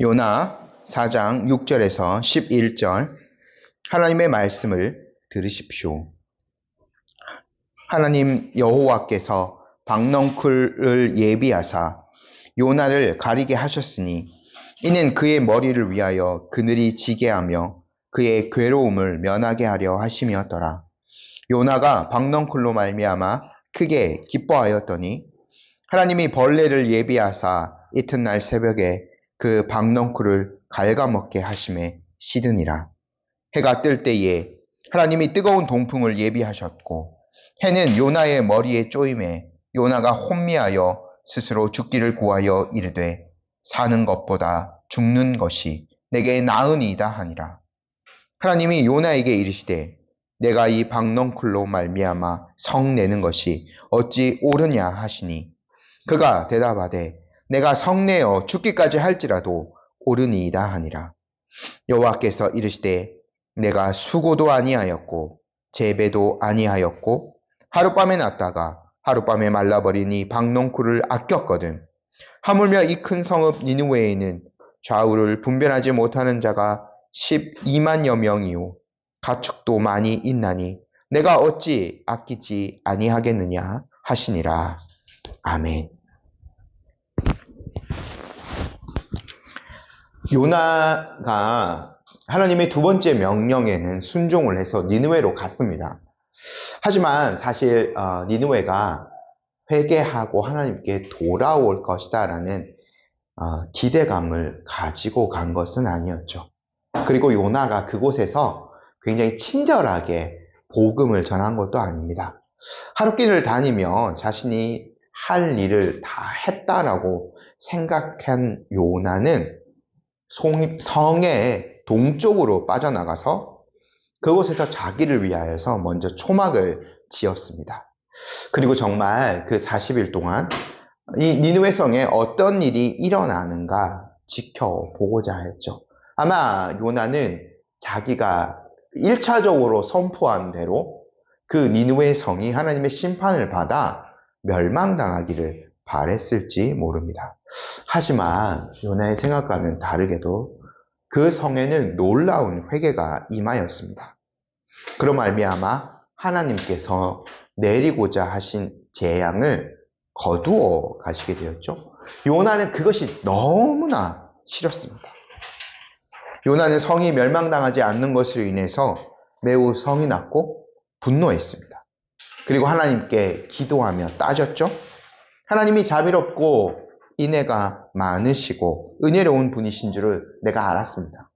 요나 4장 6절에서 11절 하나님의 말씀을 들으십시오. 하나님 여호와께서 박넝쿨을 예비하사 요나를 가리게 하셨으니 이는 그의 머리를 위하여 그늘이 지게 하며 그의 괴로움을 면하게 하려 하심이었더라. 요나가 박넝쿨로 말미암아 크게 기뻐하였더니 하나님이 벌레를 예비하사 이튿날 새벽에 그 박넝쿨을 갉아먹게 하심에 시드니라. 해가 뜰 때에 하나님이 뜨거운 동풍을 예비하셨고 해는 요나의 머리에 쪼임에 요나가 혼미하여 스스로 죽기를 구하여 이르되 사는 것보다 죽는 것이 내게 나으니이다 하니라. 하나님이 요나에게 이르시되 내가 이 박넝쿨로 말미암아 성내는 것이 어찌 옳으냐 하시니 그가 대답하되 내가 성내어 죽기까지 할지라도 옳으니이다 하니라. 여호와께서 이르시되 내가 수고도 아니하였고 재배도 아니하였고 하룻밤에 났다가 하룻밤에 말라버리니 박넝쿨을 아꼈거든. 하물며 이 큰 성읍 니느웨에는 좌우를 분별하지 못하는 자가 12만여 명이요 가축도 많이 있나니 내가 어찌 아끼지 아니하겠느냐 하시니라. 아멘. 요나가 하나님의 두 번째 명령에는 순종을 해서 니느웨로 갔습니다. 하지만 사실 니느웨가 회개하고 하나님께 돌아올 것이다 라는 기대감을 가지고 간 것은 아니었죠. 그리고 요나가 그곳에서 굉장히 친절하게 복음을 전한 것도 아닙니다. 하룻길을 다니며 자신이 할 일을 다 했다라고 생각한 요나는 성의 동쪽으로 빠져나가서 그곳에서 자기를 위하여서 먼저 초막을 지었습니다. 그리고 정말 그 40일 동안 이 니느웨 성에 어떤 일이 일어나는가 지켜보고자 했죠. 아마 요나는 자기가 1차적으로 선포한 대로 그 니느웨 성이 하나님의 심판을 받아 멸망당하기를 바랬을지 모릅니다. 하지만 요나의 생각과는 다르게도 그 성에는 놀라운 회개가 임하였습니다. 그로 말미암아 하나님께서 내리고자 하신 재앙을 거두어 가시게 되었죠. 요나는 그것이 너무나 싫었습니다. 요나는 성이 멸망당하지 않는 것으로 인해서 매우 성이 났고 분노했습니다. 그리고 하나님께 기도하며 따졌죠. 하나님이 자비롭고 인애가 많으시고 은혜로운 분이신 줄을 내가 알았습니다.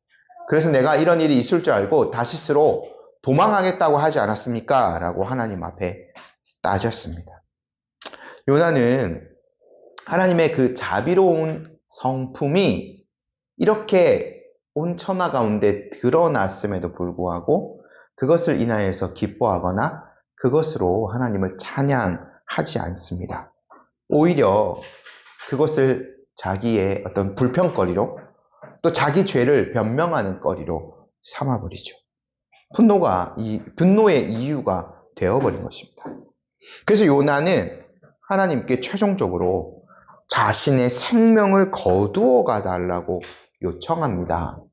그래서 내가 이런 일이 있을 줄 알고 다시스로 도망하겠다고 하지 않았습니까? 라고 하나님 앞에 따졌습니다. 요나는 하나님의 그 자비로운 성품이 이렇게 온 천하 가운데 드러났음에도 불구하고 그것을 인하여서 기뻐하거나 그것으로 하나님을 찬양하지 않습니다. 오히려 그것을 자기의 어떤 불평거리로 또 자기 죄를 변명하는 거리로 삼아버리죠. 분노의 이유가 되어버린 것입니다. 그래서 요나는 하나님께 최종적으로 자신의 생명을 거두어 가달라고 요청합니다.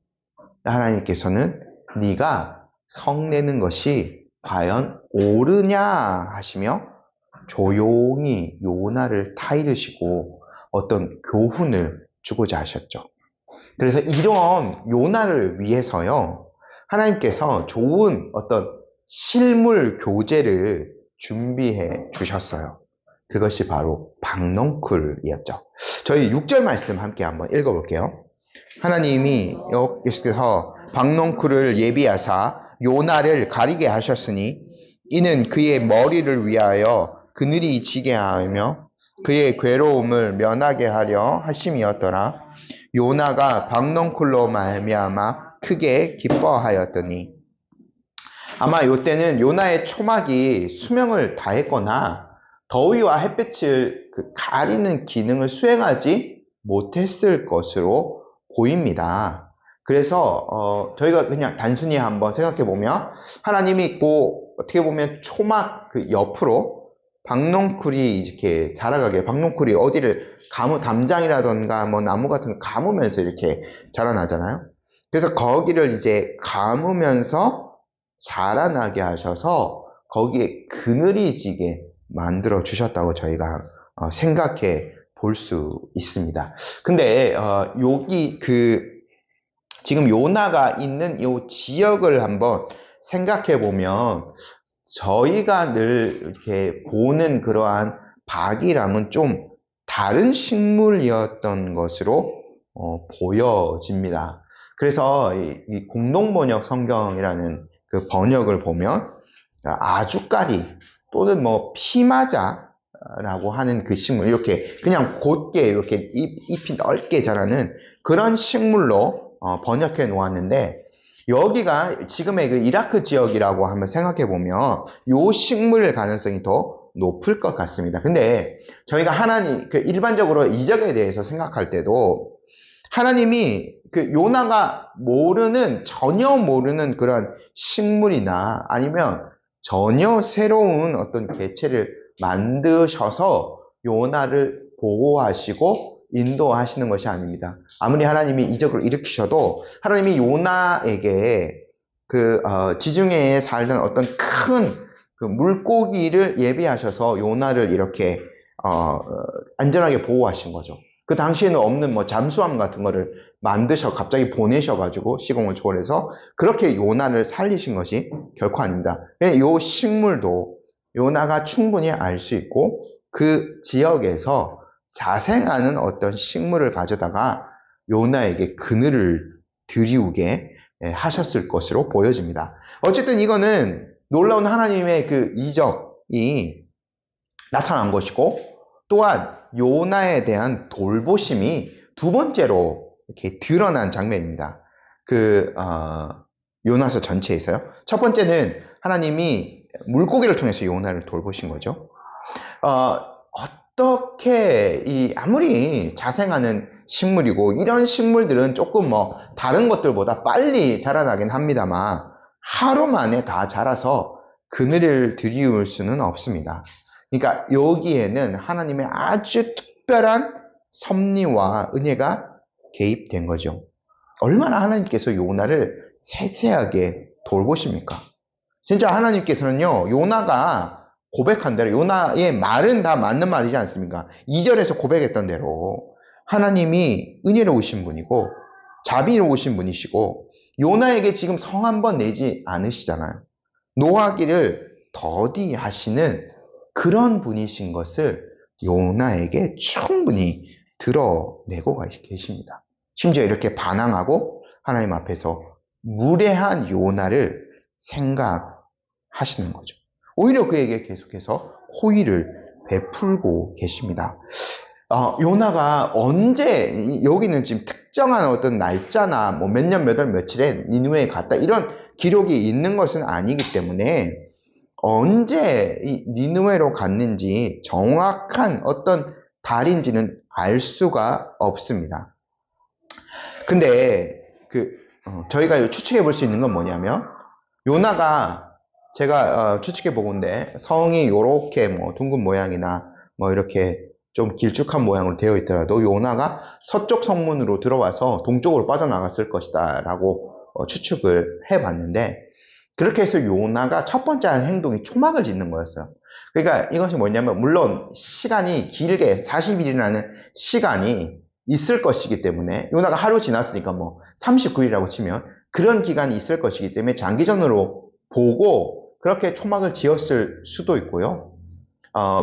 하나님께서는 네가 성내는 것이 과연 옳으냐 하시며 조용히 요나를 타이르시고 어떤 교훈을 주고자 하셨죠. 그래서 이런 요나를 위해서요, 하나님께서 좋은 어떤 실물 교재를 준비해 주셨어요. 그것이 바로 박넝쿨이었죠. 저희 6절 말씀 함께 한번 읽어볼게요. 하나님이 여호와께서 박넝쿨을 예비하사 요나를 가리게 하셨으니 이는 그의 머리를 위하여 그늘이 지게 하며 그의 괴로움을 면하게 하려 하심이었더라. 요나가 박넝쿨로 말미암아 크게 기뻐하였더니. 아마 이때는 요나의 초막이 수명을 다했거나 더위와 햇빛을 가리는 기능을 수행하지 못했을 것으로 보입니다. 그래서 저희가 그냥 단순히 한번 생각해 보면 하나님이 어떻게 보면 초막 그 옆으로 박넝쿨이 이렇게 자라가게, 박넝쿨이 어디를 담장이라던가 뭐 나무 같은 거 감으면서 이렇게 자라나잖아요. 그래서 거기를 이제 감으면서 자라나게 하셔서 거기에 그늘이 지게 만들어 주셨다고 저희가 생각해 볼 수 있습니다. 근데 여기 지금 요나가 있는 이 지역을 한번 생각해 보면 저희가 늘 이렇게 보는 그러한 박이랑은 좀 다른 식물이었던 것으로 보여집니다. 그래서 이 공동번역 성경이라는 그 번역을 보면 아주까리 또는 뭐 피마자라고 하는 그 식물, 이렇게 그냥 곧게 이렇게 잎이 넓게 자라는 그런 식물로 번역해 놓았는데, 여기가 지금의 그 이라크 지역이라고 한번 생각해 보면 요 식물일 가능성이 더 높을 것 같습니다. 근데 저희가 하나님, 일반적으로 이적에 대해서 생각할 때도 하나님이 요나가 전혀 모르는 그런 식물이나 아니면 전혀 새로운 어떤 개체를 만드셔서 요나를 보호하시고 인도하시는 것이 아닙니다. 아무리 하나님이 이적을 일으키셔도 하나님이 요나에게 지중해에 살던 어떤 큰 물고기를 예비하셔서 요나를 이렇게 안전하게 보호하신 거죠. 그 당시에는 없는 뭐 잠수함 같은 거를 갑자기 보내셔가지고 시공을 초월해서 그렇게 요나를 살리신 것이 결코 아닙니다. 이 식물도 요나가 충분히 알 수 있고 그 지역에서 자생하는 어떤 식물을 가져다가 요나에게 그늘을 들이우게 하셨을 것으로 보여집니다. 어쨌든 이거는 놀라운 하나님의 그 이적이 나타난 것이고, 또한 요나에 대한 돌보심이 두 번째로 이렇게 드러난 장면입니다. 요나서 전체에서요. 첫 번째는 하나님이 물고기를 통해서 요나를 돌보신 거죠. 어떻게 아무리 자생하는 식물이고 이런 식물들은 조금 뭐 다른 것들보다 빨리 자라나긴 합니다만 하루 만에 다 자라서 그늘을 들이울 수는 없습니다. 그러니까 여기에는 하나님의 아주 특별한 섭리와 은혜가 개입된 거죠. 얼마나 하나님께서 요나를 세세하게 돌보십니까? 진짜 하나님께서는요, 요나가 고백한 대로, 요나의 말은 다 맞는 말이지 않습니까? 2절에서 고백했던 대로 하나님이 은혜로우신 분이고 자비로우신 분이시고 요나에게 지금 성 한 번 내지 않으시잖아요. 노하기를 더디하시는 그런 분이신 것을 요나에게 충분히 드러내고 계십니다. 심지어 이렇게 반항하고 하나님 앞에서 무례한 요나를 생각하시는 거죠. 오히려 그에게 계속해서 호의를 베풀고 계십니다. 요나가 언제, 여기는 지금 특정한 어떤 날짜나 뭐 몇 년, 몇 월, 며칠에 니느웨에 갔다 이런 기록이 있는 것은 아니기 때문에 언제 이 니느웨로 갔는지 정확한 어떤 달인지는 알 수가 없습니다. 근데 저희가 추측해 볼 수 있는 건 뭐냐면, 요나가 제가 추측해 보건데 성이 요렇게 뭐 둥근 모양이나 뭐 이렇게 좀 길쭉한 모양으로 되어 있더라도 요나가 서쪽 성문으로 들어와서 동쪽으로 빠져나갔을 것이다 라고 추측을 해봤는데, 그렇게 해서 요나가 첫 번째 한 행동이 초막을 짓는 거였어요. 그러니까 이것이 뭐냐면, 물론 시간이 길게 40일이라는 시간이 있을 것이기 때문에, 요나가 하루 지났으니까 뭐 39일이라고 치면 그런 기간이 있을 것이기 때문에 장기전으로 보고 그렇게 초막을 지었을 수도 있고요.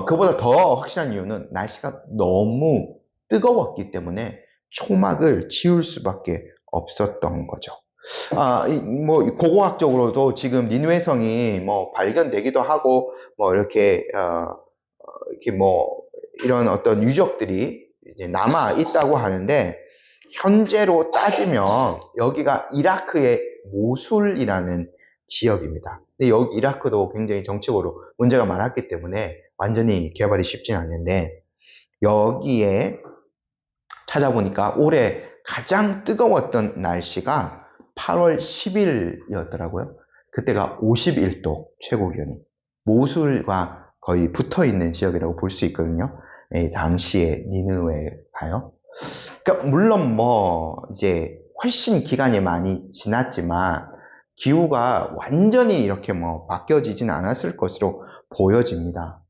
그보다 더 확실한 이유는 날씨가 너무 뜨거웠기 때문에 초막을 지을 수밖에 없었던 거죠. 뭐 고고학적으로도 지금 니느웨 성이 뭐 발견되기도 하고 뭐 이렇게 뭐 이런 어떤 유적들이 이제 남아 있다고 하는데, 현재로 따지면 여기가 이라크의 모술이라는 지역입니다. 근데 여기 이라크도 굉장히 정치적으로 문제가 많았기 때문에 완전히 개발이 쉽진 않는데, 여기에 찾아보니까 올해 가장 뜨거웠던 날씨가 8월 10일이었더라고요. 그때가 51도 최고 기온이. 모술과 거의 붙어 있는 지역이라고 볼 수 있거든요. 당시에 니느웨가요. 그러니까 물론 뭐 이제 훨씬 기간이 많이 지났지만 기후가 완전히 이렇게 뭐 바뀌어지진 않았을 것으로 보여집니다.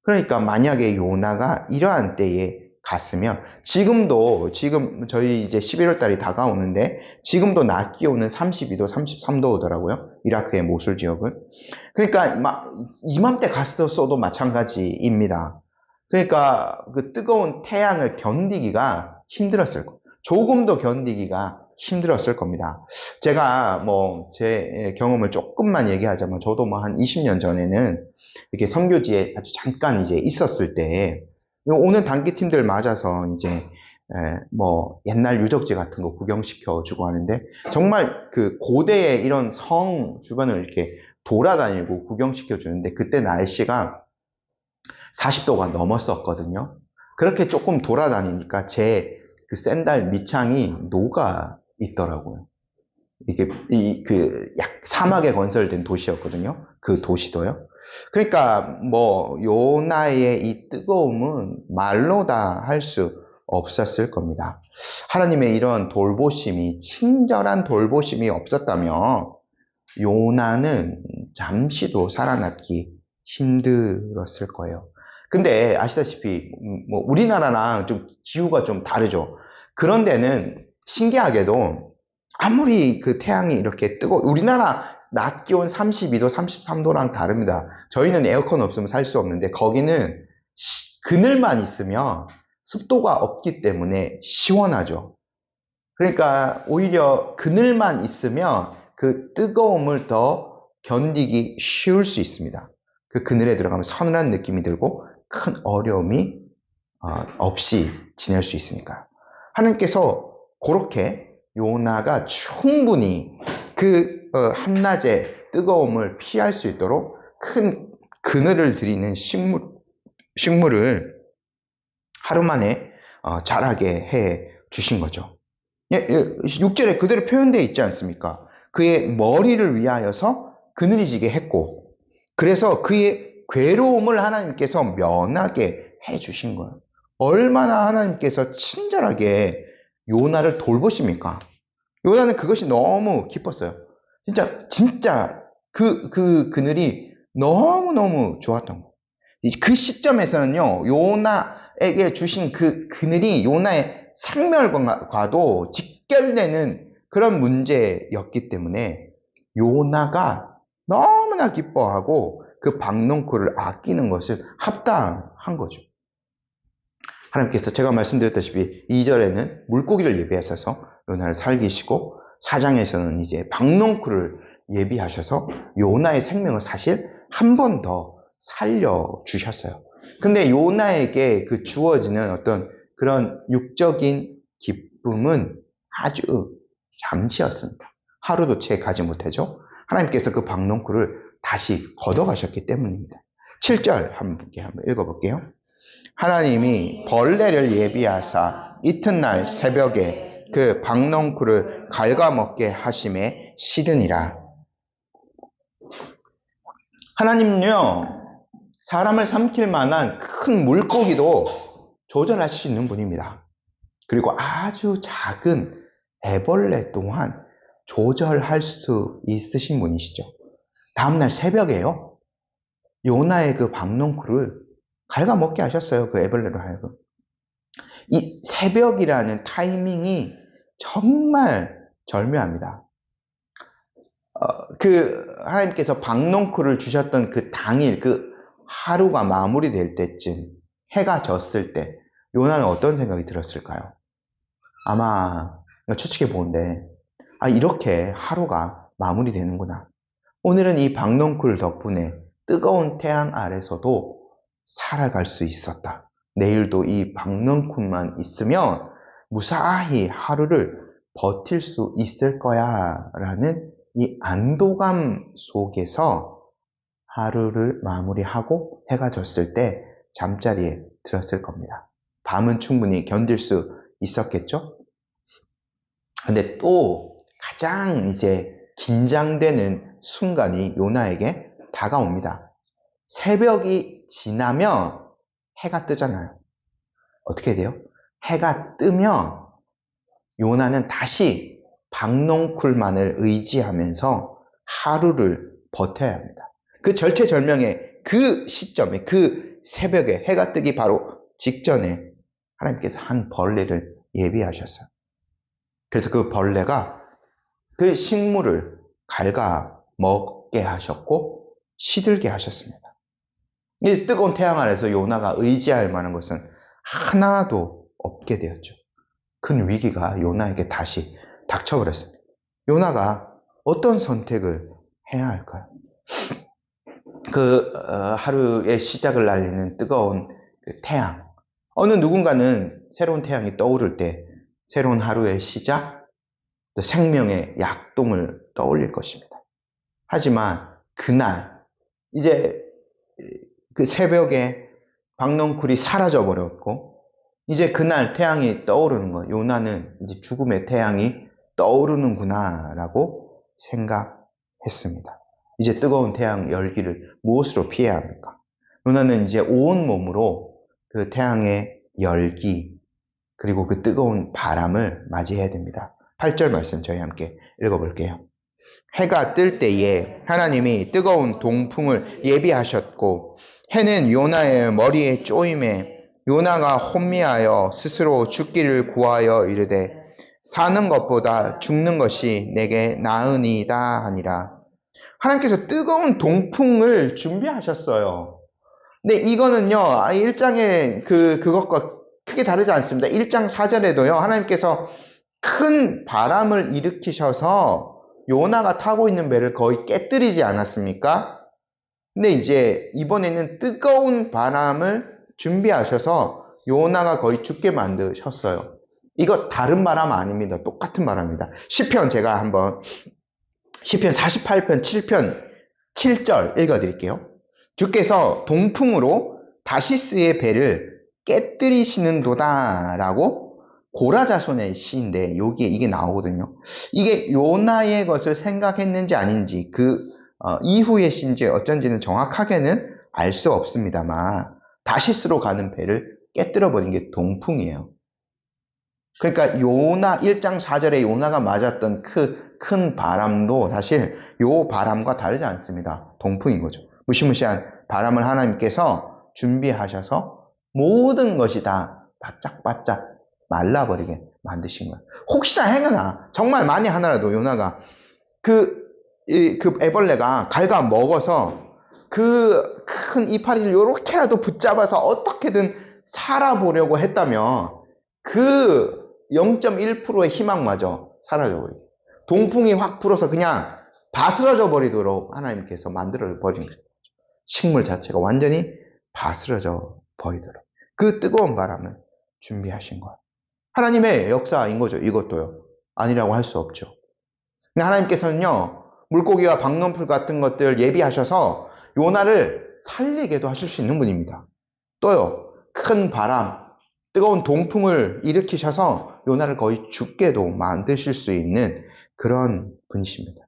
그러니까 만약에 요나가 이러한 때에 갔으면 지금 저희 이제 11월 달이 다가오는데 지금도 낮 기온은 32도, 33도 오더라고요. 이라크의 모술 지역은. 그러니까 막 이맘때 갔었어도 마찬가지입니다. 그러니까 그 뜨거운 태양을 견디기가 힘들었을 거예요. 조금 더 견디기가 힘들었을 겁니다. 제가 뭐 제 경험을 조금만 얘기하자면 저도 뭐 한 20년 전에는 이렇게 선교지에 아주 잠깐 이제 있었을 때 오는 단기팀들 맞아서 이제 뭐 옛날 유적지 같은 거 구경시켜 주고 하는데 정말 그 고대의 이런 성 주변을 이렇게 돌아다니고 구경시켜 주는데 그때 날씨가 40도가 넘었었거든요. 그렇게 조금 돌아다니니까 제 그 샌들 밑창이 녹아 있더라고요. 이게 사막에 건설된 도시였거든요. 그 도시도요. 그러니까 뭐 요나의 이 뜨거움은 말로 다 할 수 없었을 겁니다. 하나님의 이런 돌보심이 친절한 돌보심이 없었다면 요나는 잠시도 살아남기 힘들었을 거예요. 근데 아시다시피 뭐 우리나라랑 좀 기후가 좀 다르죠. 그런 데는 신기하게도 아무리 그 태양이 이렇게 우리나라 낮 기온 32도, 33도랑 다릅니다. 저희는 에어컨 없으면 살 수 없는데 거기는 그늘만 있으면 습도가 없기 때문에 시원하죠. 그러니까 오히려 그늘만 있으면 그 뜨거움을 더 견디기 쉬울 수 있습니다. 그 그늘에 들어가면 서늘한 느낌이 들고 큰 어려움이 없이 지낼 수 있으니까. 하나님께서 그렇게 요나가 충분히 그 한낮의 뜨거움을 피할 수 있도록 큰 그늘을 들이는 식물을 하루 만에 자라게 해 주신 거죠. 6절에 그대로 표현되어 있지 않습니까? 그의 머리를 위하여서 그늘이 지게 했고 그래서 그의 괴로움을 하나님께서 면하게 해 주신 거예요. 얼마나 하나님께서 친절하게 요나를 돌보십니까? 요나는 그것이 너무 기뻤어요. 진짜 그 그늘이 너무너무 좋았던 거예요. 그 시점에서는요, 요나에게 주신 그 그늘이 요나의 생멸과도 직결되는 그런 문제였기 때문에 요나가 너무나 기뻐하고 그 박농쿨을 아끼는 것은 합당한 거죠. 하나님께서 제가 말씀드렸다시피 2절에는 물고기를 예비하셔서 요나를 살리시고 4장에서는 이제 박농쿨을 예비하셔서 요나의 생명을 사실 한 번 더 살려주셨어요. 근데 요나에게 그 주어지는 어떤 그런 육적인 기쁨은 아주 잠시였습니다. 하루도 채 가지 못하죠. 하나님께서 그 박농쿨을 다시 걷어가셨기 때문입니다. 7절 한번 읽어볼게요. 하나님이 벌레를 예비하사 이튿날 새벽에 그 박농쿨을 갉아먹게 하심에 시드니라. 하나님은요, 사람을 삼킬 만한 큰 물고기도 조절하실 수 있는 분입니다. 그리고 아주 작은 애벌레 또한 조절할 수 있으신 분이시죠. 다음날 새벽에요, 요나의 그 박농쿨을 갉아먹게 하셨어요. 그 애벌레로 하여금. 이 새벽이라는 타이밍이 정말 절묘합니다. 하나님께서 박농쿨을 주셨던 그 당일, 그 하루가 마무리될 때쯤, 해가 졌을 때, 요나는 어떤 생각이 들었을까요? 아마, 추측해 보는데, 이렇게 하루가 마무리되는구나. 오늘은 이 박농쿨 덕분에 뜨거운 태양 아래서도 살아갈 수 있었다. 내일도 이 박농쿨만 있으면 무사히 하루를 버틸 수 있을 거야 라는 이 안도감 속에서 하루를 마무리하고 해가 졌을 때 잠자리에 들었을 겁니다. 밤은 충분히 견딜 수 있었겠죠? 근데 또 가장 이제 긴장되는 순간이 요나에게 다가옵니다. 새벽이 지나면 해가 뜨잖아요. 어떻게 돼요? 해가 뜨면 요나는 다시 박농쿨만을 의지하면서 하루를 버텨야 합니다. 그 절체절명의 그 시점에, 그 새벽에, 해가 뜨기 바로 직전에 하나님께서 한 벌레를 예비하셨어요. 그래서 그 벌레가 그 식물을 갉아 먹게 하셨고 시들게 하셨습니다. 이 뜨거운 태양 아래서 요나가 의지할 만한 것은 하나도 없게 되었죠. 큰 위기가 요나에게 다시 닥쳐버렸습니다. 요나가 어떤 선택을 해야 할까요? 하루의 시작을 알리는 뜨거운 그 태양. 어느 누군가는 새로운 태양이 떠오를 때 새로운 하루의 시작, 또 생명의 약동을 떠올릴 것입니다. 하지만 그날 이제 그 새벽에 박넝쿨이 사라져 버렸고 이제 그날 태양이 떠오르는 거예요. 요나는 이제 죽음의 태양이 떠오르는구나 라고 생각했습니다. 이제 뜨거운 태양 열기를 무엇으로 피해야 합니까? 요나는 이제 온 몸으로 그 태양의 열기 그리고 그 뜨거운 바람을 맞이해야 됩니다. 8절 말씀 저희 함께 읽어볼게요. 해가 뜰 때에 하나님이 뜨거운 동풍을 예비하셨고 해는 요나의 머리에 쪼임에 요나가 혼미하여 스스로 죽기를 구하여 이르되 사는 것보다 죽는 것이 내게 나으니이다 하니라. 하나님께서 뜨거운 동풍을 준비하셨어요. 근데 이거는요 1장의 그것과 크게 다르지 않습니다. 1장 4절에도요 하나님께서 큰 바람을 일으키셔서 요나가 타고 있는 배를 거의 깨뜨리지 않았습니까? 근데 이제 이번에는 뜨거운 바람을 준비하셔서 요나가 거의 죽게 만드셨어요. 이거 다른 바람 아닙니다. 똑같은 바람입니다. 시편 제가 한번 시편 48편 7절 읽어드릴게요. 주께서 동풍으로 다시스의 배를 깨뜨리시는도다 라고 고라자손의 시인데 여기에 이게 나오거든요. 이게 요나의 것을 생각했는지 아닌지 이후의 시인지 어쩐지는 정확하게는 알 수 없습니다만 다시스로 가는 배를 깨뜨려버린 게 동풍이에요. 그러니까 요나 1장 4절에 요나가 맞았던 큰 바람도 사실 요 바람과 다르지 않습니다. 동풍인 거죠. 무시무시한 바람을 하나님께서 준비하셔서 모든 것이 다 바짝바짝 말라버리게 만드신 거예요. 혹시나 행여나 정말 만에 하나라도 요나가 그 애벌레가 갉아 먹어서 그 큰 이파리를 요렇게라도 붙잡아서 어떻게든 살아보려고 했다면 그 0.1%의 희망마저 사라져버리게 동풍이 확 불어서 그냥 바스러져 버리도록 하나님께서 만들어 버린 거예요. 식물 자체가 완전히 바스러져 버리도록 그 뜨거운 바람을 준비하신 거예요. 하나님의 역사인 거죠. 이것도요. 아니라고 할 수 없죠. 근데 하나님께서는요. 물고기와 박넝쿨 같은 것들 예비하셔서 요나를 살리게도 하실 수 있는 분입니다. 또요. 큰 바람, 뜨거운 동풍을 일으키셔서 요나를 거의 죽게도 만드실 수 있는 그런 분이십니다.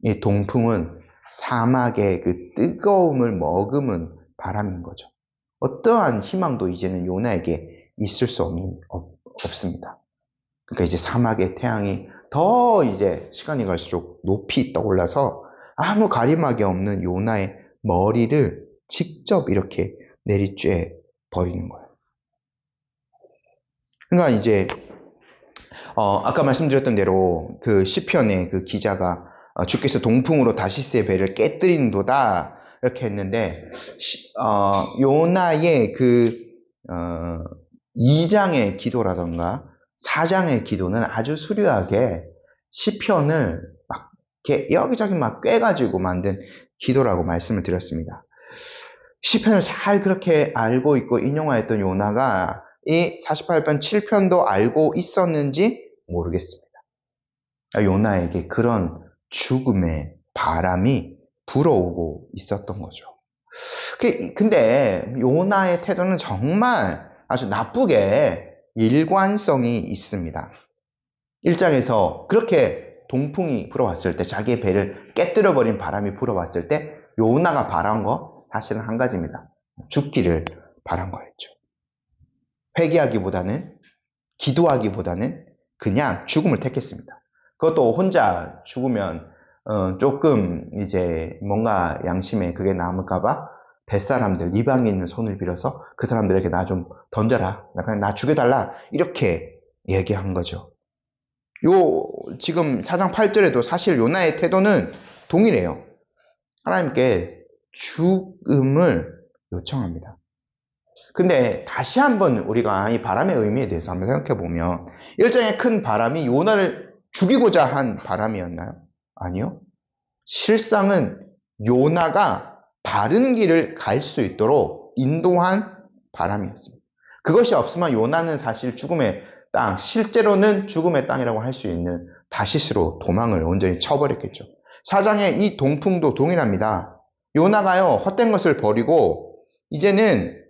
이 동풍은 사막의 그 뜨거움을 머금은 바람인 거죠. 어떠한 희망도 이제는 요나에게 있을 수 없습니다. 그러니까 이제 사막의 태양이 더 이제 시간이 갈수록 높이 떠올라서 아무 가림막이 없는 요나의 머리를 직접 이렇게 내리쬐 버리는 거예요. 그러니까 이제 아까 말씀드렸던 대로 그 시편의 그 기자가 주께서 동풍으로 다시스의 배를 깨뜨린도다 이렇게 했는데 요나의 2장의 기도라던가 4장의 기도는 아주 수려하게 시편을 막 이렇게 여기저기 막 꿰가지고 만든 기도라고 말씀을 드렸습니다. 시편을 잘 그렇게 알고 있고 인용하였던 요나가 이 48편 7편도 알고 있었는지 모르겠습니다. 요나에게 그런 죽음의 바람이 불어오고 있었던 거죠. 근데 요나의 태도는 정말 아주 나쁘게 일관성이 있습니다. 1장에서 그렇게 동풍이 불어왔을 때 자기의 배를 깨뜨려버린 바람이 불어왔을 때 요나가 바란 거 사실은 한 가지입니다. 죽기를 바란 거였죠. 회개하기보다는, 기도하기보다는 그냥 죽음을 택했습니다. 그것도 혼자 죽으면 조금 이제 뭔가 양심에 그게 남을까봐 뱃사람들, 이방인을 손을 빌어서 그 사람들에게 나 좀 던져라. 그냥 나 죽여달라. 이렇게 얘기한 거죠. 지금 4장 8절에도 사실 요나의 태도는 동일해요. 하나님께 죽음을 요청합니다. 근데 다시 한번 우리가 이 바람의 의미에 대해서 한번 생각해 보면, 일장의 큰 바람이 요나를 죽이고자 한 바람이었나요? 아니요. 실상은 요나가 바른 길을 갈 수 있도록 인도한 바람이었습니다. 그것이 없으면 요나는 사실 죽음의 땅, 실제로는 죽음의 땅이라고 할 수 있는 다시스로 도망을 온전히 쳐버렸겠죠. 4장의 이 동풍도 동일합니다. 요나가요, 헛된 것을 버리고 이제는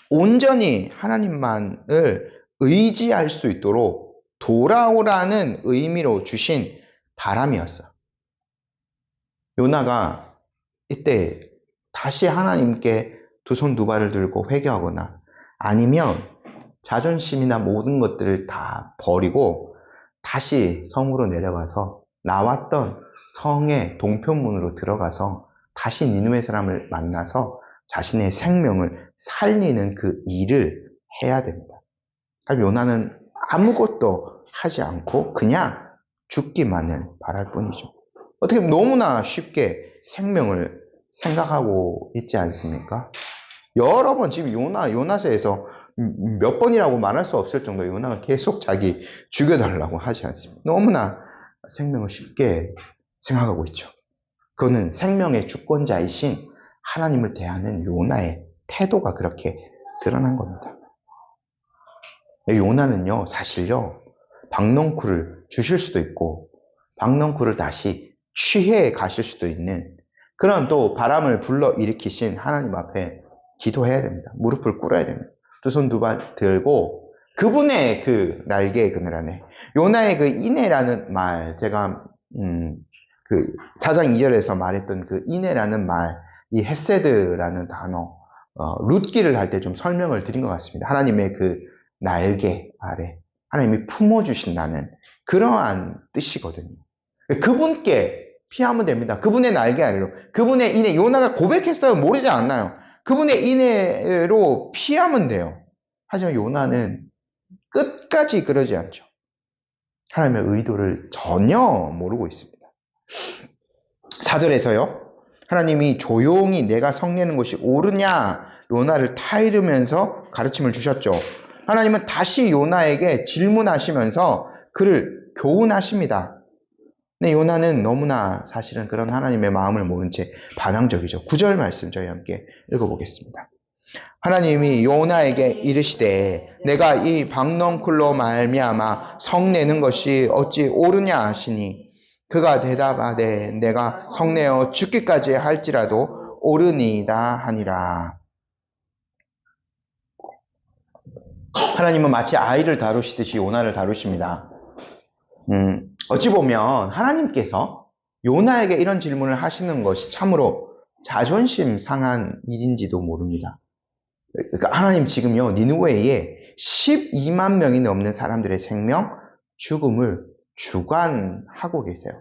온전히 하나님만을 의지할 수 있도록 돌아오라는 의미로 주신 바람이었어요. 요나가 이때 다시 하나님께 두 손 두 발을 들고 회개하거나 아니면 자존심이나 모든 것들을 다 버리고 다시 성으로 내려가서 나왔던 성의 동편문으로 들어가서 다시 니느웨 사람을 만나서 자신의 생명을 살리는 그 일을 해야 됩니다. 요나는 아무것도 하지 않고 그냥 죽기만을 바랄 뿐이죠. 어떻게 보면 너무나 쉽게 생명을 생각하고 있지 않습니까? 여러 번 지금 요나서에서 몇 번이라고 말할 수 없을 정도로 요나가 계속 자기 죽여달라고 하지 않습니까? 너무나 생명을 쉽게 생각하고 있죠. 그거는 생명의 주권자이신 하나님을 대하는 요나의 태도가 그렇게 드러난 겁니다. 요나는요, 사실요, 박넝쿨을 주실 수도 있고 박넝쿨을 다시 취해 가실 수도 있는 그런 또 바람을 불러 일으키신 하나님 앞에 기도해야 됩니다. 무릎을 꿇어야 됩니다. 두 손 두 발 들고 그분의 그 날개의 그늘 안에 요나의 그 이내라는 말, 제가 그 4장 2절에서 말했던 그 이내라는 말, 이 헤세드라는 단어, 룻기를 할 때 좀 설명을 드린 것 같습니다. 하나님의 그 날개 아래 하나님이 품어주신다는 그러한 뜻이거든요. 그분께 피하면 됩니다. 그분의 날개 아래로, 그분의 인해, 요나가 고백했어요. 모르지 않나요? 그분의 인해로 피하면 돼요. 하지만 요나는 끝까지 그러지 않죠. 하나님의 의도를 전혀 모르고 있습니다. 4절에서요, 하나님이 조용히 내가 성내는 것이 옳으냐 요나를 타이르면서 가르침을 주셨죠. 하나님은 다시 요나에게 질문하시면서 그를 교훈하십니다. 근데 요나는 너무나 사실은 그런 하나님의 마음을 모른 채 반항적이죠. 9절 말씀 저희 함께 읽어보겠습니다. 하나님이 요나에게 이르시되 내가 이 박넝쿨로 말미암아 성내는 것이 어찌 옳으냐 하시니 그가 대답하되 내가 성내어 죽기까지 할지라도 옳으니이다 하니라. 하나님은 마치 아이를 다루시듯이 요나를 다루십니다. 어찌 보면 하나님께서 요나에게 이런 질문을 하시는 것이 참으로 자존심 상한 일인지도 모릅니다. 그러니까 하나님 지금요, 니느웨에 12만 명이 넘는 사람들의 생명, 죽음을 주관하고 계세요.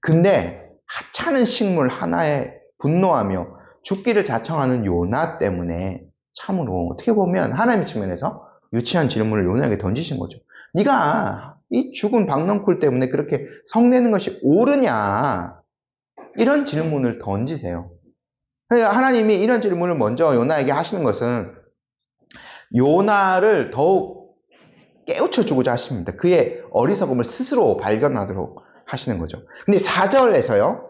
근데 하찮은 식물 하나에 분노하며 죽기를 자청하는 요나 때문에 참으로 어떻게 보면 하나님의 측면에서 유치한 질문을 요나에게 던지신 거죠. 네가 이 죽은 박넝쿨 때문에 그렇게 성내는 것이 옳으냐, 이런 질문을 던지세요. 그러니까 하나님이 이런 질문을 먼저 요나에게 하시는 것은 요나를 더욱 깨우쳐 주고자 하십니다. 그의 어리석음을 스스로 발견하도록 하시는 거죠. 근데 4절에서요,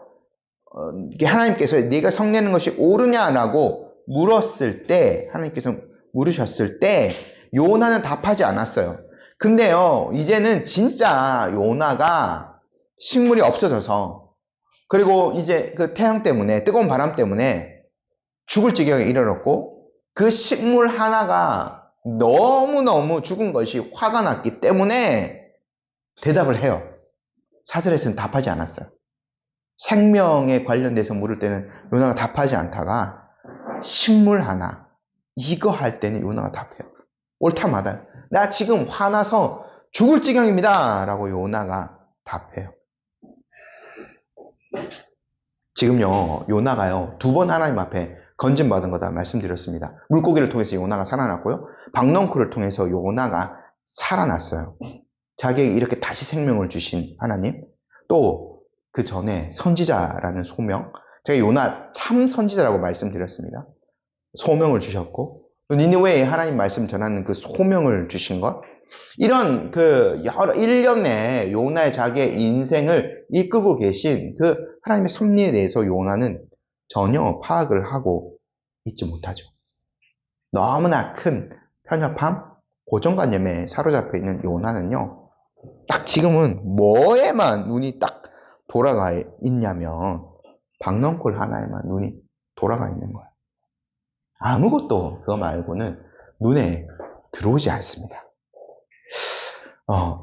하나님께서 네가 성내는 것이 옳으냐라고 물었을 때, 하나님께서 물으셨을 때 요나는 답하지 않았어요. 근데요, 이제는 진짜 요나가 식물이 없어져서, 그리고 이제 그 태양 때문에, 뜨거운 바람 때문에 죽을 지경에 이르렀고, 그 식물 하나가 너무너무 죽은 것이 화가 났기 때문에 대답을 해요. 4절에서는 답하지 않았어요. 생명에 관련돼서 물을 때는 요나가 답하지 않다가 식물 하나, 이거 할 때는 요나가 답해요. 옳다마다. 나 지금 화나서 죽을 지경입니다. 라고 요나가 답해요. 지금요, 요나가요, 2번 하나님 앞에 건진받은 거다 말씀드렸습니다. 물고기를 통해서 요나가 살아났고요. 박넝쿨을 통해서 요나가 살아났어요. 자기에게 이렇게 다시 생명을 주신 하나님. 또 그 전에 선지자라는 소명. 제가 요나 참 선지자라고 말씀드렸습니다. 소명을 주셨고, 또 니느웨에 하나님 말씀 전하는 그 소명을 주신 것. 이런 그 여러 일련의 요나의 자기의 인생을 이끌고 계신 그 하나님의 섭리에 대해서 요나는 전혀 파악을 하고 있지 못하죠. 너무나 큰 편협함, 고정관념에 사로잡혀 있는 요나는요, 딱 지금은 뭐에만 눈이 딱 돌아가 있냐면 박넝쿨 하나에만 눈이 돌아가 있는 거예요. 아무것도 그거 말고는 눈에 들어오지 않습니다.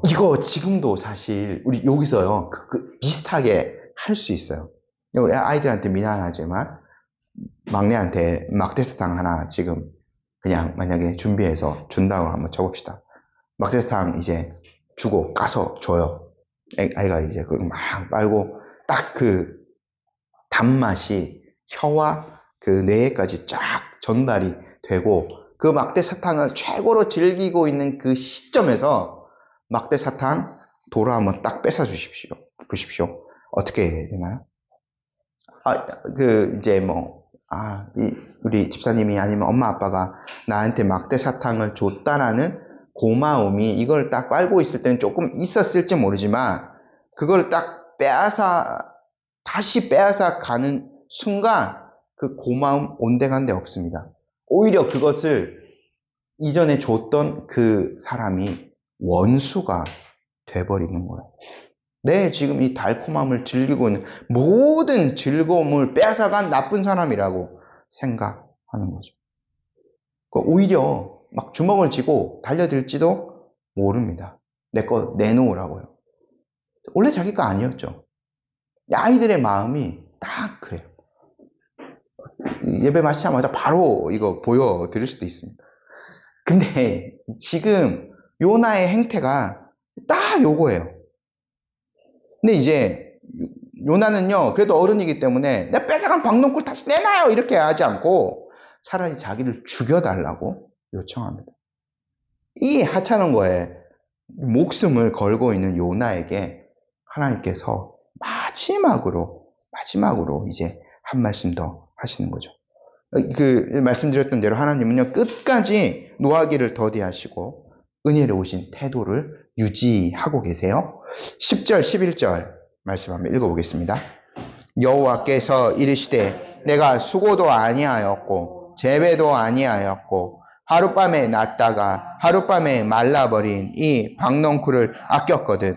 이거 지금도 사실 우리 여기서요 비슷하게 할 수 있어요. 우리 아이들한테 미안하지만 막내한테 막대사탕 하나 지금 그냥 만약에 준비해서 준다고 한번 쳐봅시다. 막대사탕 이제 주고 까서 줘요. 아이가 이제 그걸 막 빨고 딱 그 단맛이 혀와 그 뇌에까지 쫙 전달이 되고 그 막대사탕을 최고로 즐기고 있는 그 시점에서 막대사탕 도로 한번 딱 뺏어 주십시오. 보십시오. 어떻게 되나요? 이제 우리 집사님이 아니면 엄마 아빠가 나한테 막대사탕을 줬다라는 고마움이 이걸 딱 빨고 있을 때는 조금 있었을지 모르지만 그걸 딱 다시 빼앗아 가는 순간 그 고마움 온데간데 없습니다. 오히려 그것을 이전에 줬던 그 사람이 원수가 돼버리는 거예요. 지금 이 달콤함을 즐기고 있는 모든 즐거움을 빼앗아간 나쁜 사람이라고 생각하는 거죠. 오히려 막 주먹을 쥐고 달려들지도 모릅니다. 내 거 내놓으라고요. 원래 자기 거 아니었죠. 아이들의 마음이 딱 그래요. 예배 마치자마자 바로 이거 보여드릴 수도 있습니다. 근데 지금 요나의 행태가 딱 요거예요. 근데 이제 요나는요 그래도 어른이기 때문에 내가 뺏어간 박넝쿨 다시 내놔요 이렇게 하지 않고 차라리 자기를 죽여달라고 요청합니다. 이 하찮은 거에 목숨을 걸고 있는 요나에게 하나님께서 마지막으로 이제 한 말씀 더 하시는 거죠. 말씀드렸던 대로 하나님은요 끝까지 노하기를 더디하시고 은혜로우신 태도를 유지하고 계세요. 10절 11절 말씀 한번 읽어보겠습니다. 여호와께서 이르시되 내가 수고도 아니하였고 재배도 아니하였고 하룻밤에 났다가 하룻밤에 말라버린 이 박넝쿨을 아꼈거든.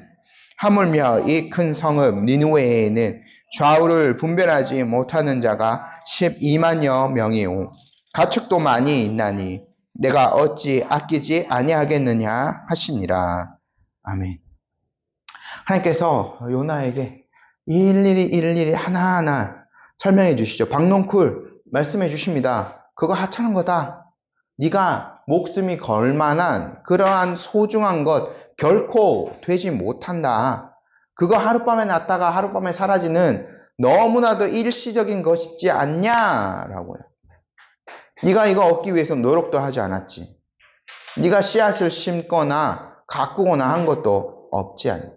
하물며 이 큰 성읍 니느웨에는 좌우를 분별하지 못하는 자가 12만여 명이오 가축도 많이 있나니 내가 어찌 아끼지 아니하겠느냐 하시니라. 아멘. 하나님께서 요나에게 일일이 하나하나 설명해 주시죠. 박넝쿨 말씀해 주십니다. 그거 하찮은 거다. 네가 목숨이 걸 만한 그러한 소중한 것 결코 되지 못한다. 그거 하룻밤에 났다가 하룻밤에 사라지는 너무나도 일시적인 것이지 않냐라고요. 네가 이거 얻기 위해서 노력도 하지 않았지. 네가 씨앗을 심거나 가꾸거나 한 것도 없지 않냐.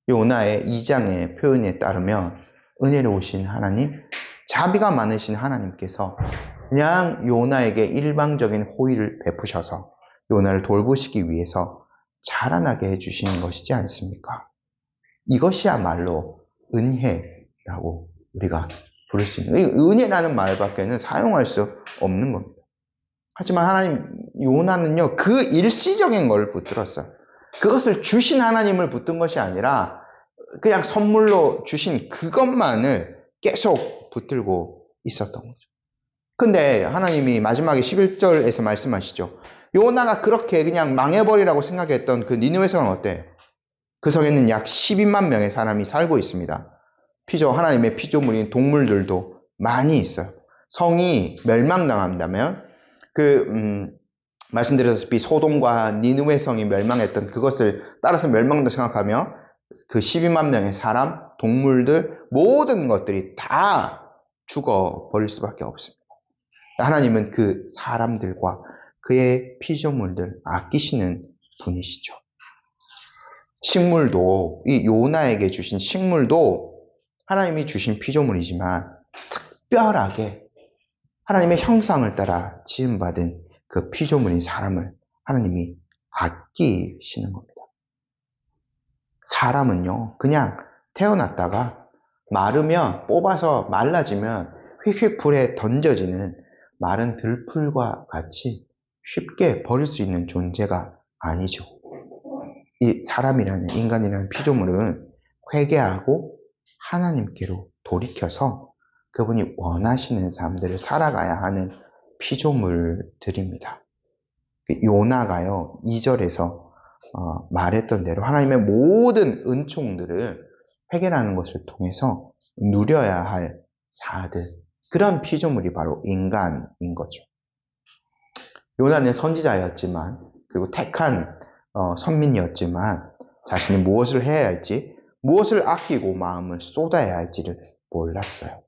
요나의 2장의 표현에 따르면 은혜로우신 하나님, 자비가 많으신 하나님께서 그냥 요나에게 일방적인 호의를 베푸셔서 요나를 돌보시기 위해서 자라나게 해주시는 것이지 않습니까? 이것이야말로 은혜라고 우리가 부를 수 있는, 은혜라는 말밖에는 사용할 수 없는 겁니다. 하지만 하나님, 요나는요 그 일시적인 걸 붙들었어요. 그것을 주신 하나님을 붙든 것이 아니라 그냥 선물로 주신 그것만을 계속 붙들고 있었던 거죠. 근데 하나님이 마지막에 11절에서 말씀하시죠. 요나가 그렇게 그냥 망해버리라고 생각했던 그 니느웨 성은 어때요? 그 성에는 약 12만 명의 사람이 살고 있습니다. 하나님의 피조물인 동물들도 많이 있어요. 성이 멸망당한다면 말씀드렸다시피 소돔과 니느웨 성이 멸망했던 그것을 따라서 멸망도 생각하며 그 12만 명의 사람, 동물들 모든 것들이 다 죽어버릴 수밖에 없습니다. 하나님은 그 사람들과 그의 피조물들 아끼시는 분이시죠. 식물도, 이 요나에게 주신 식물도 하나님이 주신 피조물이지만 특별하게 하나님의 형상을 따라 지음받은 그 피조물인 사람을 하나님이 아끼시는 겁니다. 사람은요, 그냥 태어났다가 마르면, 뽑아서 말라지면 휙휙 불에 던져지는 마른 들풀과 같이 쉽게 버릴 수 있는 존재가 아니죠. 이 사람이라는, 인간이라는 피조물은 회개하고 하나님께로 돌이켜서 그분이 원하시는 삶들을 살아가야 하는 피조물들입니다. 요나가요, 2절에서 말했던 대로 하나님의 모든 은총들을 회개라는 것을 통해서 누려야 할 자들, 그런 피조물이 바로 인간인 거죠. 요나는 선지자였지만, 그리고 택한 선민이었지만 자신이 무엇을 해야 할지, 무엇을 아끼고 마음을 쏟아야 할지를 몰랐어요.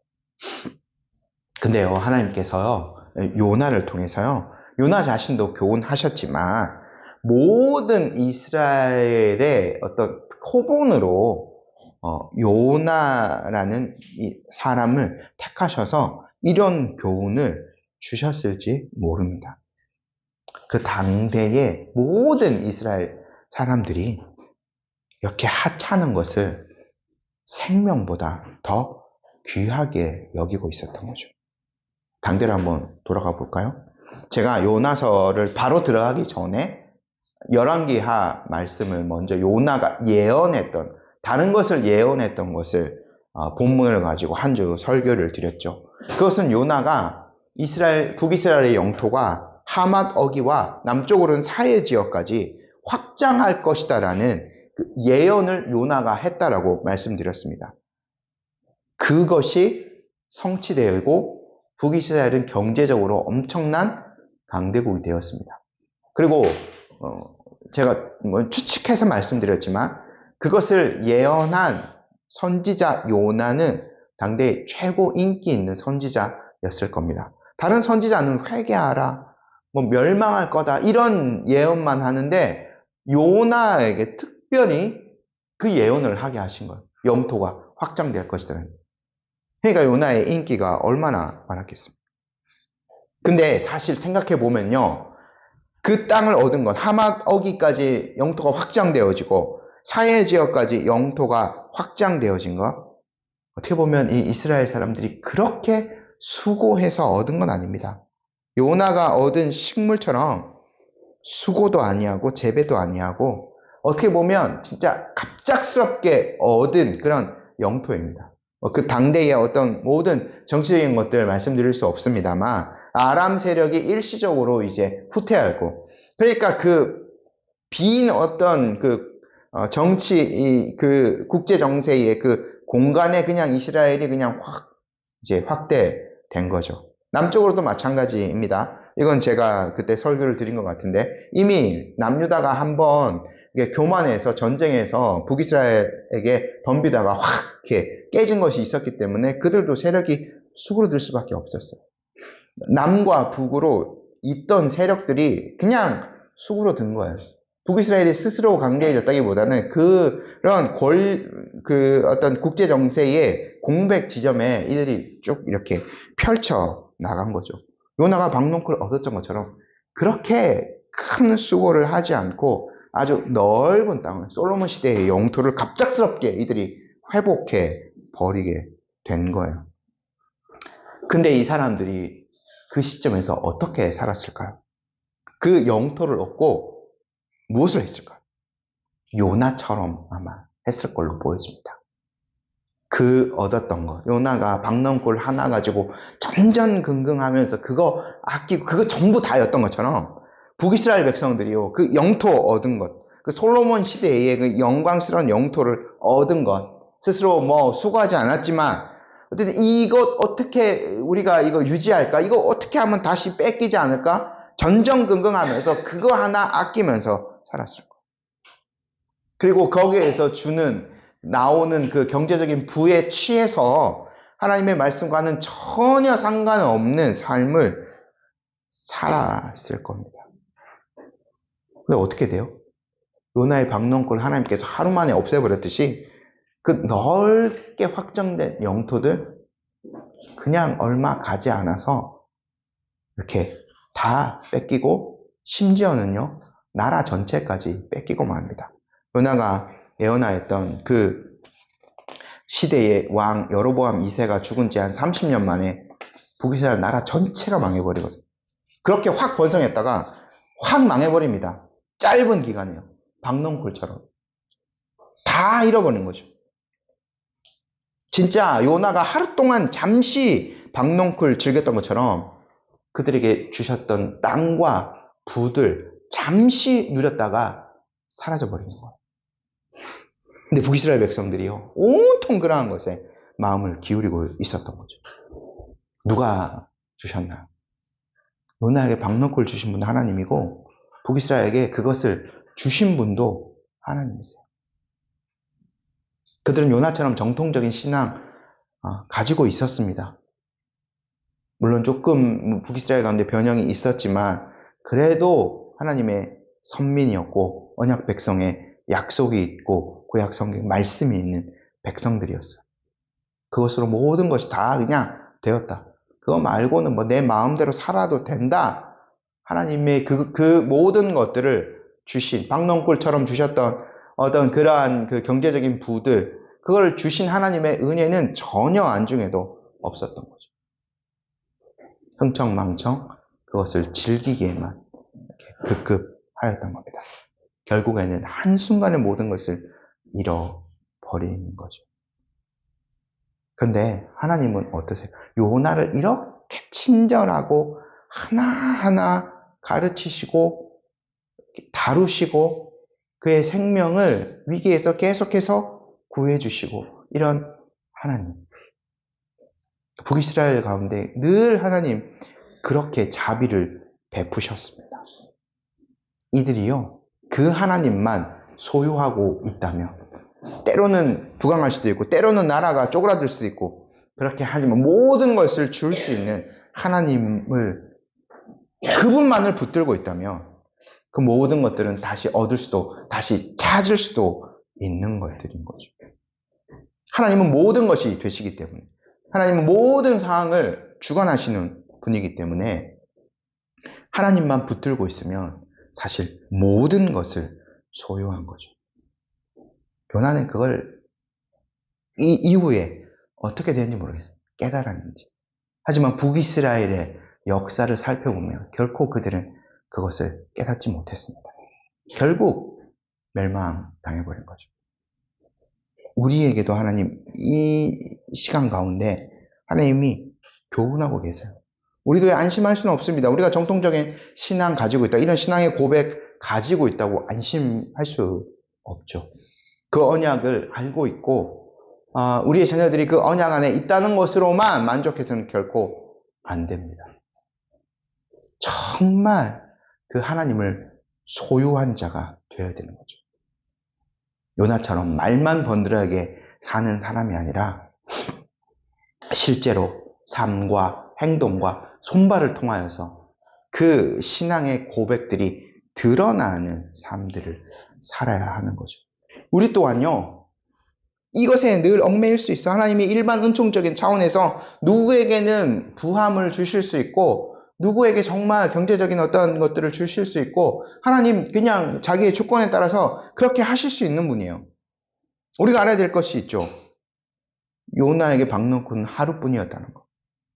근데요, 하나님께서요, 요나를 통해서요, 요나 자신도 교훈하셨지만 모든 이스라엘의 어떤 표본으로 요나라는 이 사람을 택하셔서 이런 교훈을 주셨을지 모릅니다. 그 당대의 모든 이스라엘 사람들이 이렇게 하찮은 것을 생명보다 더 귀하게 여기고 있었던 거죠. 당대로 한번 돌아가 볼까요? 제가 요나서를 바로 들어가기 전에 열왕기하 말씀을 먼저 요나가 예언했던, 다른 것을 예언했던 것을 본문을 가지고 한 주 설교를 드렸죠. 그것은 요나가 북이스라엘의 영토가 하맛 어기와 남쪽으로는 사해 지역까지 확장할 것이다라는 그 예언을 요나가 했다라고 말씀드렸습니다. 그것이 성취되고 북이스라엘은 경제적으로 엄청난 강대국이 되었습니다. 그리고 제가 추측해서 말씀드렸지만 그것을 예언한 선지자 요나는 당대의 최고 인기 있는 선지자였을 겁니다. 다른 선지자는 회개하라, 멸망할 거다, 이런 예언만 하는데 요나에게 특별히 그 예언을 하게 하신 거예요. 영토가 확장될 것이라는. 그러니까 요나의 인기가 얼마나 많았겠습니까? 근데 사실 생각해보면요, 그 땅을 얻은 것, 하맛 어기까지 영토가 확장되어지고 사해 지역까지 영토가 확장되어진 것, 어떻게 보면 이 이스라엘 사람들이 그렇게 수고해서 얻은 건 아닙니다. 요나가 얻은 식물처럼 수고도 아니하고 재배도 아니하고 어떻게 보면 진짜 갑작스럽게 얻은 그런 영토입니다. 그 당대의 어떤 모든 정치적인 것들 말씀드릴 수 없습니다만 아람 세력이 일시적으로 이제 후퇴하고, 그러니까 그 빈 어떤 그 정치 그 국제 정세의 그 공간에 그냥 이스라엘이 그냥 이제 확대된 거죠. 남쪽으로도 마찬가지입니다. 이건 제가 그때 설교를 드린 것 같은데 이미 남유다가 한번 교만해서 전쟁에서 북이스라엘에게 덤비다가 확 이렇게 깨진 것이 있었기 때문에 그들도 세력이 수그러들 수밖에 없었어요. 남과 북으로 있던 세력들이 그냥 수그러든 거예요. 북이스라엘이 스스로 강대해졌다기보다는 그런 어떤 국제 정세의 공백 지점에 이들이 쭉 이렇게 펼쳐 나간 거죠. 요나가 박농쿨 얻었던 것처럼 그렇게 큰 수고를 하지 않고 아주 넓은 땅을, 솔로몬 시대의 영토를 갑작스럽게 이들이 회복해 버리게 된 거예요. 근데 이 사람들이 그 시점에서 어떻게 살았을까요? 그 영토를 얻고 무엇을 했을까요? 요나처럼 아마 했을 걸로 보여집니다. 그 얻었던 것, 요나가 박넝굴 하나 가지고 전전긍긍하면서 그거 아끼고 그거 전부 다였던 것처럼 북이스라엘 백성들이요, 그 영토 얻은 것, 그 솔로몬 시대의 그 영광스러운 영토를 얻은 것, 스스로 수고하지 않았지만 어쨌든 이것 어떻게 우리가 이거 유지할까? 이거 어떻게 하면 다시 뺏기지 않을까? 전전긍긍하면서 그거 하나 아끼면서 살았을 거예요. 그리고 거기에서 나오는 그 경제적인 부에 취해서 하나님의 말씀과는 전혀 상관없는 삶을 살았을 겁니다. 근데 어떻게 돼요? 요나의 박농골 하나님께서 하루 만에 없애버렸듯이 그 넓게 확정된 영토들 그냥 얼마 가지 않아서 이렇게 다 뺏기고 심지어는요 나라 전체까지 뺏기고 맙니다. 요나가 예언하였던 그 시대의 왕 여로보암 2세가 죽은 지 한 30년 만에 북이스라엘 나라 전체가 망해버리거든요. 그렇게 확 번성했다가 확 망해버립니다. 짧은 기간이에요. 박농골처럼 다 잃어버린 거죠. 진짜 요나가 하루 동안 잠시 박농골 즐겼던 것처럼 그들에게 주셨던 땅과 부들 잠시 누렸다가 사라져버리는 거예요. 근데 북이스라엘 백성들이요 온통 그러한 것에 마음을 기울이고 있었던 거죠. 누가 주셨나? 요나에게 박농골 주신 분도 하나님이고 북이스라엘에게 그것을 주신 분도 하나님이세요. 그들은 요나처럼 정통적인 신앙 가지고 있었습니다. 물론 조금 북이스라엘 가운데 변형이 있었지만 그래도 하나님의 선민이었고 언약 백성의 약속이 있고 구약 성경 말씀이 있는 백성들이었어요. 그것으로 모든 것이 다 그냥 되었다. 그거 말고는 뭐 내 마음대로 살아도 된다. 하나님의 그 모든 것들을 주신 박농골처럼 주셨던 어떤 그러한 그 경제적인 부들 그걸 주신 하나님의 은혜는 전혀 안중에도 없었던 거죠. 흥청망청 그것을 즐기기에만 이렇게 급급하였던 겁니다. 결국에는 한순간에 모든 것을 잃어버리는 거죠. 그런데 하나님은 어떠세요? 요나를 이렇게 친절하고 하나하나 가르치시고 다루시고 그의 생명을 위기에서 계속해서 구해주시고 이런 하나님. 북이스라엘 가운데 늘 하나님 그렇게 자비를 베푸셨습니다. 이들이요 그 하나님만 소유하고 있다면 때로는 부강할 수도 있고 때로는 나라가 쪼그라들 수도 있고 그렇게 하지만 모든 것을 줄 수 있는 하나님을 그분만을 붙들고 있다면 그 모든 것들은 다시 얻을 수도 다시 찾을 수도 있는 것들인 거죠. 하나님은 모든 것이 되시기 때문에 하나님은 모든 상황을 주관하시는 분이기 때문에 하나님만 붙들고 있으면 사실 모든 것을 소유한 거죠. 요나는 그걸 이 이후에 어떻게 되는지 모르겠어요. 깨달았는지. 하지만 북이스라엘의 역사를 살펴보면 결코 그들은 그것을 깨닫지 못했습니다. 결국 멸망당해버린 거죠. 우리에게도 하나님 이 시간 가운데 하나님이 교훈하고 계세요. 우리도 안심할 수는 없습니다. 우리가 정통적인 신앙 가지고 있다. 이런 신앙의 고백 가지고 있다고 안심할 수 없죠. 그 언약을 알고 있고 우리의 자녀들이 그 언약 안에 있다는 것으로만 만족해서는 결코 안 됩니다. 정말 그 하나님을 소유한 자가 되어야 되는 거죠. 요나처럼 말만 번들어하게 사는 사람이 아니라 실제로 삶과 행동과 손발을 통하여서 그 신앙의 고백들이 드러나는 삶들을 살아야 하는 거죠. 우리 또한요. 이것에 늘 얽매일 수 있어. 하나님이 일반 은총적인 차원에서 누구에게는 부함을 주실 수 있고 누구에게 정말 경제적인 어떤 것들을 주실 수 있고 하나님 그냥 자기의 주권에 따라서 그렇게 하실 수 있는 분이에요. 우리가 알아야 될 것이 있죠. 요나에게 박농골은 하루뿐이었다는 거.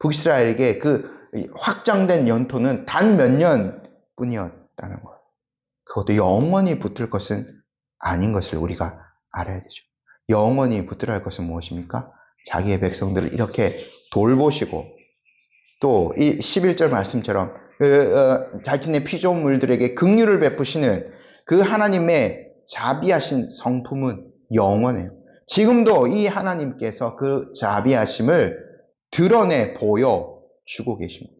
북이스라엘에게 그 확장된 연토는 단 몇 년뿐이었다는 거. 그것도 영원히 붙을 것은 아닌 것을 우리가 알아야 되죠. 영원히 붙들어야 할 것은 무엇입니까? 자기의 백성들을 이렇게 돌보시고 또 이 11절 말씀처럼 자신의 피조물들에게 긍휼을 베푸시는 그 하나님의 자비하신 성품은 영원해요. 지금도 이 하나님께서 그 자비하심을 드러내 보여주고 계십니다.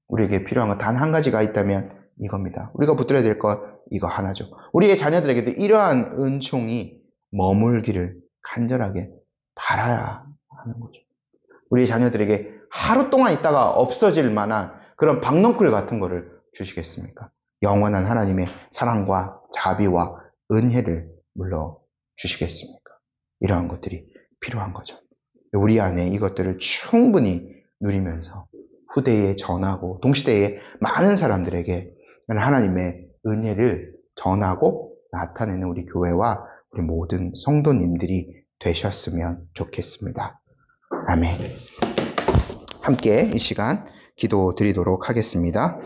우리에게 필요한 건 단 한 가지가 있다면 이겁니다. 우리가 붙들어야 될 것 이거 하나죠. 우리의 자녀들에게도 이러한 은총이 머물기를 간절하게 바라야 하는 거죠. 우리 자녀들에게 하루 동안 있다가 없어질 만한 그런 박넝쿨 같은 거를 주시겠습니까? 영원한 하나님의 사랑과 자비와 은혜를 물러 주시겠습니까? 이러한 것들이 필요한 거죠. 우리 안에 이것들을 충분히 누리면서 후대에 전하고 동시대의 많은 사람들에게 하나님의 은혜를 전하고 나타내는 우리 교회와 우리 모든 성도님들이 되셨으면 좋겠습니다. 아멘. 함께 이 시간 기도 드리도록 하겠습니다.